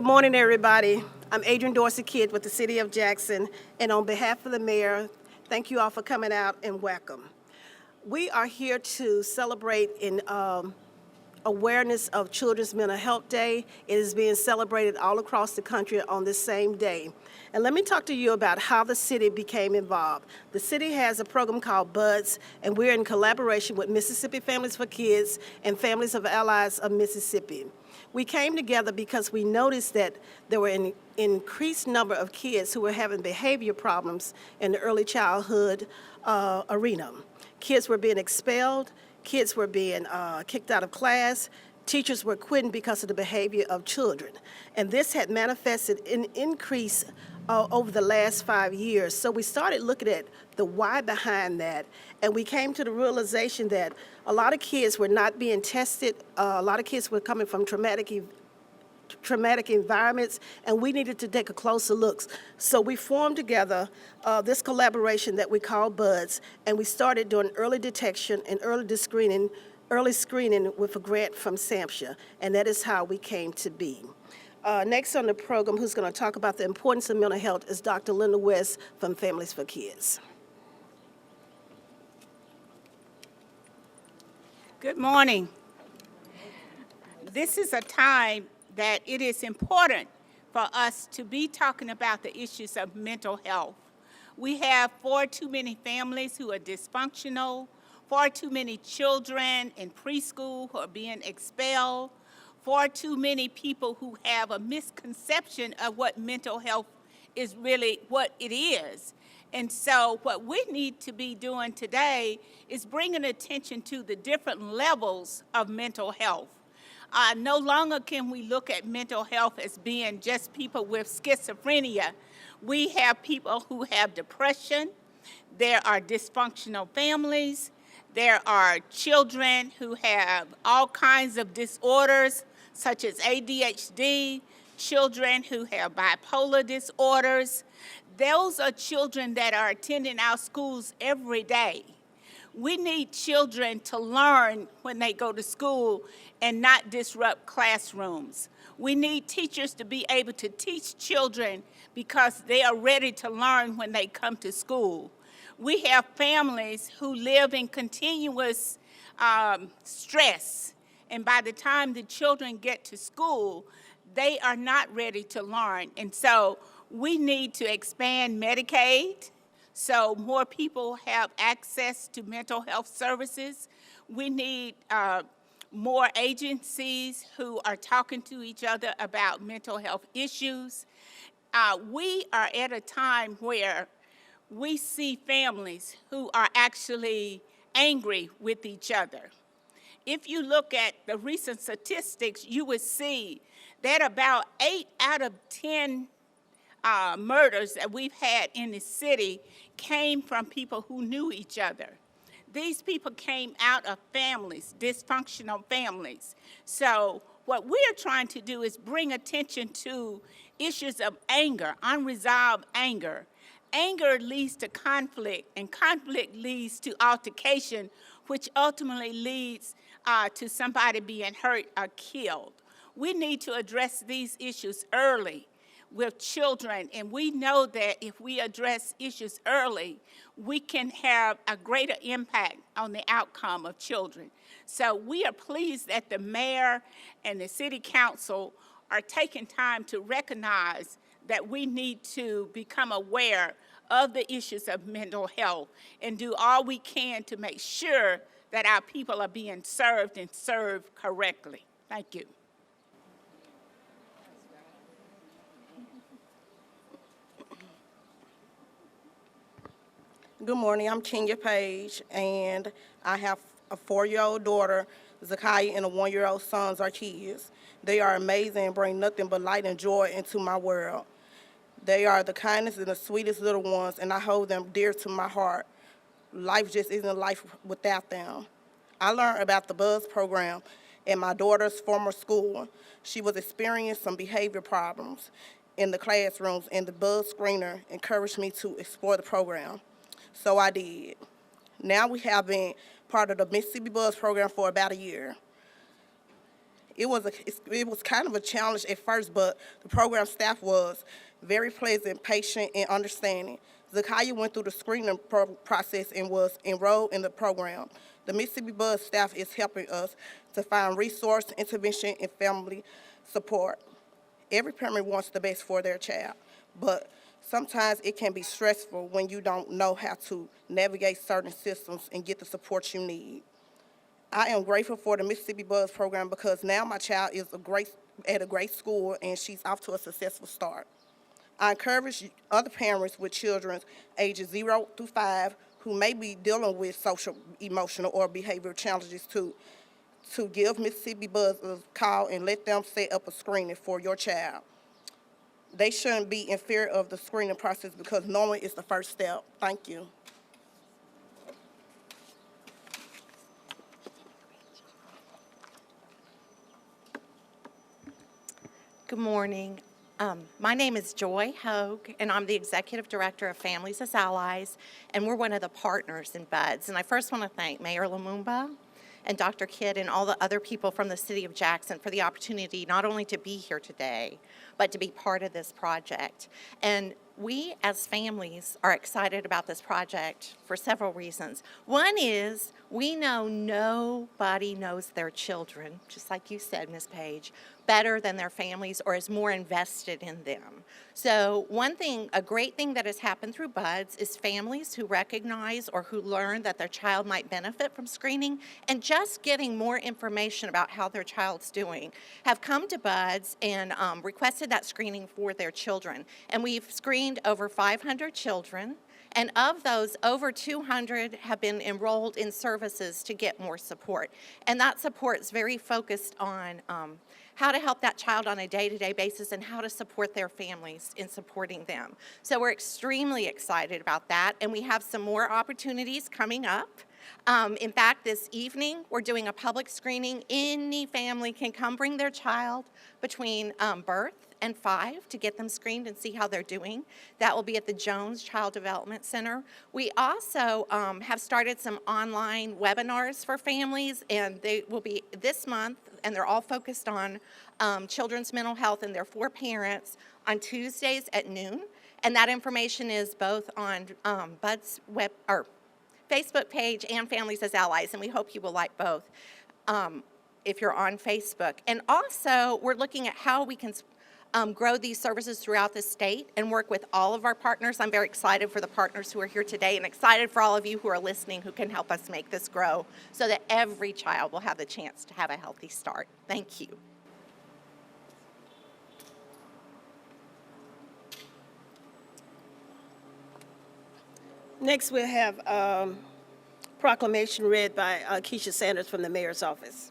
Good morning, everybody. I'm Adrian Dorsey Kidd with the City of Jackson, and on behalf of the mayor, thank you all for coming out and welcome. We are here to celebrate in awareness of Children's Mental Health Day. It is being celebrated all across the country on this same day. And let me talk to you about how the city became involved. The city has a program called BUDS, and we're in collaboration with Mississippi Families for Kids and Families of Allies of Mississippi. We came together because we noticed that there were an increased number of kids who were having behavior problems in the early childhood arena. Kids were being expelled, kids were being kicked out of class, teachers were quitting because of the behavior of children. And this had manifested in increase over the last 5 years. So we started looking at the why behind that, and we came to the realization that a lot of kids were not being tested, a lot of kids were coming from traumatic environments, and we needed to take a closer look. So we formed together this collaboration that we call BUDS, and we started doing early detection and early screening with a grant from SAMHSA, and that is how we came to be. Next on the program, who's going to talk about the importance of mental health, is Dr. Linda West from Families for Kids. Good morning. This is a time that it is important for us to be talking about the issues of mental health. We have far too many families who are dysfunctional, far too many children in preschool who are being expelled, far too many people who have a misconception of what mental health is really what it is. And so what we need to be doing today is bringing attention to the different levels of mental health. No longer can we look at mental health as being just people with schizophrenia. We have people who have depression. There are dysfunctional families. There are children who have all kinds of disorders, such as ADHD, children who have bipolar disorders. Those are children that are attending our schools every day. We need children to learn when they go to school and not disrupt classrooms. We need teachers to be able to teach children because they are ready to learn when they come to school. We have families who live in continuous stress, and by the time the children get to school, they are not ready to learn. And so we need to expand Medicaid so more people have access to mental health services. We need more agencies who are talking to each other about mental health issues. We are at a time where we see families who are actually angry with each other. If you look at the recent statistics, you would see that about 8 out of 10 murders that we've had in the city came from people who knew each other. These people came out of families, dysfunctional families. So what we're trying to do is bring attention to issues of anger, unresolved anger. Anger leads to conflict, and conflict leads to altercation, which ultimately leads to somebody being hurt or killed. We need to address these issues early with children, and we know that if we address issues early, we can have a greater impact on the outcome of children. So we are pleased that the mayor and the city council are taking time to recognize that we need to become aware of the issues of mental health and do all we can to make sure that our people are being served and served correctly. Thank you. Good morning, I'm Paige, and I have a 4-year-old daughter, Zakiah, and a 1-year-old son, Zarchias. They are amazing and bring nothing but light and joy into my world. They are the kindest and the sweetest little ones, and I hold them dear to my heart. Life just isn't life without them. I learned about the BUZZ program in my daughter's former school. She was experiencing some behavior problems in the classrooms, and the BUZZ screener encouraged me to explore the program. So I did. Now we have been part of the Mississippi BUZZ program for about a year. It was kind of a challenge at first, but the program staff was very pleasant, patient, and understanding. Zakaya went through the screening process and was enrolled in the program. The Mississippi Buzz staff is helping us to find resource, intervention, and family support. Every parent wants the best for their child, but sometimes it can be stressful when you don't know how to navigate certain systems and get the support you need. I am grateful for the Mississippi Buzz program because now my child is at a great school and she's off to a successful start. I encourage other parents with children ages 0 through 5 who may be dealing with social, emotional, or behavioral challenges to give Mississippi Buzz a call and let them set up a screening for your child. They shouldn't be in fear of the screening process because knowing is the first step. Thank you. Good morning. My name is Joy Hoke, and I'm the Executive Director of Families as Allies, and we're one of the partners in BUDS. And I first want to thank Mayor Lumumba and Dr. Kidd and all the other people from the City of Jackson for the opportunity not only to be here today, but to be part of this project. And we as families are excited about this project for several reasons. One is we know nobody knows their children, just like you said, Ms. Paige, better than their families or is more invested in them. So a great thing that has happened through BUDS is families who recognize or who learn that their child might benefit from screening and just getting more information about how their child's doing have come to BUDS and requested that screening for their children. And we've screened over 500 children. And of those, over 200 have been enrolled in services to get more support. And that support is very focused on how to help that child on a day-to-day basis and how to support their families in supporting them. So we're extremely excited about that, and we have some more opportunities coming up. In fact, this evening, we're doing a public screening. Any family can come bring their child between birth and 5 to get them screened and see how they're doing. That will be at the Jones Child Development Center. We also have started some online webinars for families, and they will be this month, and they're all focused on children's mental health, and they're for parents on Tuesdays at noon. And that information is both on BUDS Facebook page and Families as Allies, and we hope you will like both if you're on Facebook. And also, we're looking at how we can grow these services throughout the state and work with all of our partners. I'm very excited for the partners who are here today and excited for all of you who are listening who can help us make this grow so that every child will have the chance to have a healthy start. Thank you. Next, we'll have proclamation read by Keesha Sanders from the Mayor's office.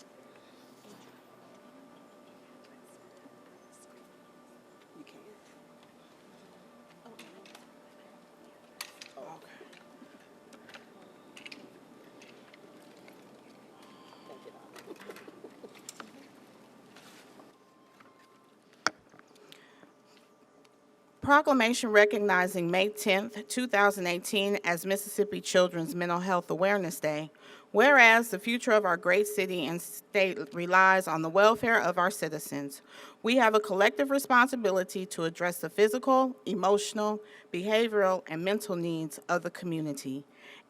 Proclamation recognizing May 10th, 2018 as Mississippi Children's Mental Health Awareness Day. Whereas the future of our great city and state relies on the welfare of our citizens, we have a collective responsibility to address the physical, emotional, behavioral, and mental needs of the community.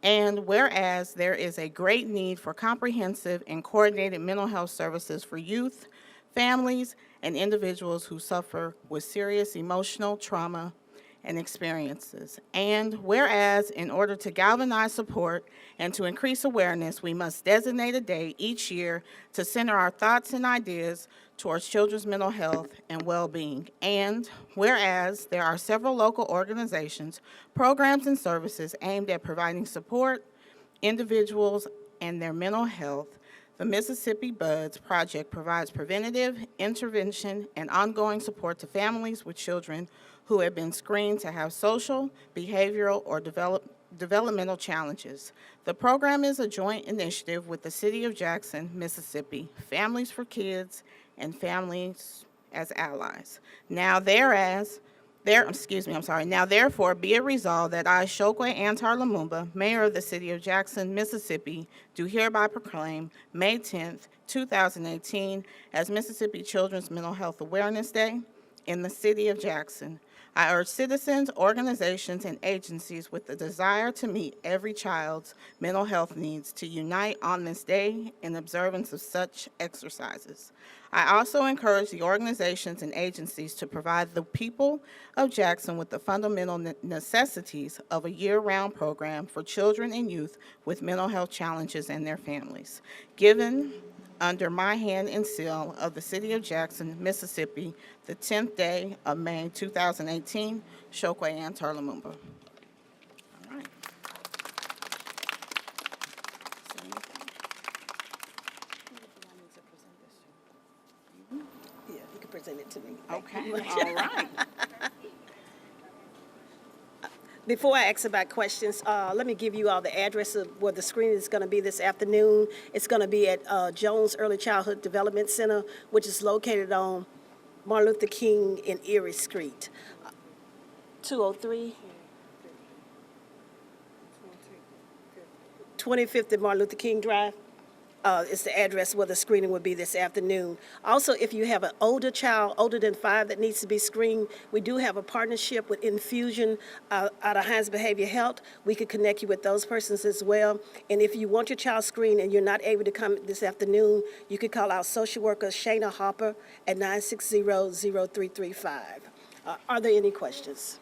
And whereas there is a great need for comprehensive and coordinated mental health services for youth, families, and individuals who suffer with serious emotional trauma and experiences. And whereas in order to galvanize support and to increase awareness, we must designate a day each year to center our thoughts and ideas towards children's mental health and well-being. And whereas there are several local organizations, programs, and services aimed at providing support, individuals, and their mental health, the Mississippi BUDS project provides preventative, intervention, and ongoing support to families with children who have been screened to have social, behavioral, or developmental challenges. The program is a joint initiative with the City of Jackson, Mississippi, Families for Kids, and Families as Allies. Now, thereas Now therefore be it resolved that I, Shokwe Antar Lumumba, Mayor of the City of Jackson, Mississippi, do hereby proclaim May 10th, 2018 as Mississippi Children's Mental Health Awareness Day in the City of Jackson. I urge citizens, organizations, and agencies with the desire to meet every child's mental health needs to unite on this day in observance of such exercises. I also encourage the organizations and agencies to provide the people of Jackson with the fundamental necessities of a year-round program for children and youth with mental health challenges and their families. Given under my hand and seal of the City of Jackson, Mississippi, the 10th day of May 2018, Shokwe Antar Lumumba. All right. Yeah, you can present it to me. Okay, all right. Before I ask about questions, let me give you all the address of where the screening is going to be this afternoon. It's going to be at Jones Early Childhood Development Center, which is located on Martin Luther King and Erie Street. 203? 25th and Martin Luther King Drive. Is the address where the screening will be this afternoon. Also, if you have an older child, older than 5, that needs to be screened, we do have a partnership with Infusion out of Hines Behavior Health. We could connect you with those persons as well. And if you want your child screened and you're not able to come this afternoon, you could call our social worker, Shayna Hopper, at 960-0335. Are there any questions?